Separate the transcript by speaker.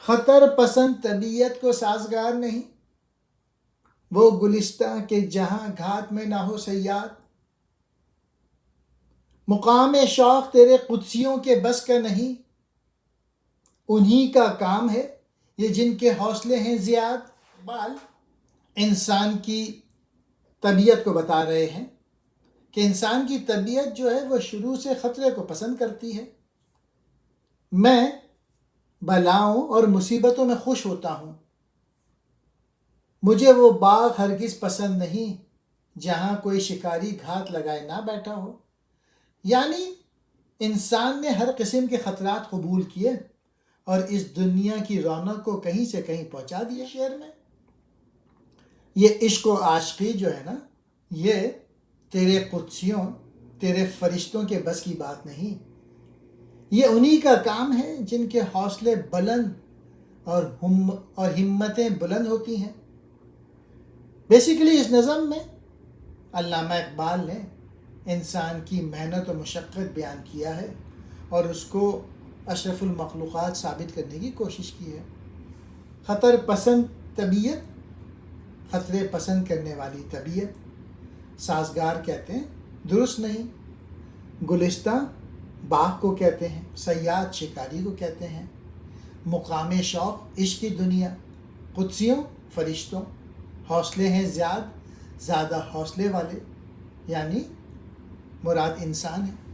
Speaker 1: خطر پسند طبیعت کو سازگار نہیں، وہ گلستہ کہ جہاں گھات میں نہ ہو صیاد۔ مقام شوق تیرے قدسیوں کے بس کا نہیں، انہی کا کام ہے یہ جن کے حوصلے ہیں زیاد۔ اقبال انسان کی طبیعت کو بتا رہے ہیں کہ انسان کی طبیعت جو ہے وہ شروع سے خطرے کو پسند کرتی ہے۔ میں بلاؤں اور مصیبتوں میں خوش ہوتا ہوں، مجھے وہ باغ ہرگز پسند نہیں جہاں کوئی شکاری گھات لگائے نہ بیٹھا ہو۔ یعنی انسان نے ہر قسم کے خطرات قبول کیے اور اس دنیا کی رونق کو کہیں سے کہیں پہنچا دیا۔ شعر میں یہ عشق و عاشقی جو ہے نا، یہ تیرے قدسیوں، تیرے فرشتوں کے بس کی بات نہیں، یہ انہی کا کام ہے جن کے حوصلے بلند اور ہمتیں بلند ہوتی ہیں۔ بیسیکلی اس نظم میں علامہ اقبال نے انسان کی محنت و مشقت بیان کیا ہے اور اس کو اشرف المخلوقات ثابت کرنے کی کوشش کی ہے۔ خطر پسند طبیعت، خطرے پسند کرنے والی طبیعت، سازگار کہتے ہیں درست نہیں، گلستہ باغ کو کہتے ہیں، صیاد شکاری کو کہتے ہیں، مقام شوق عشق کی دنیا، قدسیوں فرشتوں، حوصلے ہیں زیادہ حوصلے والے، یعنی مراد انسان ہے۔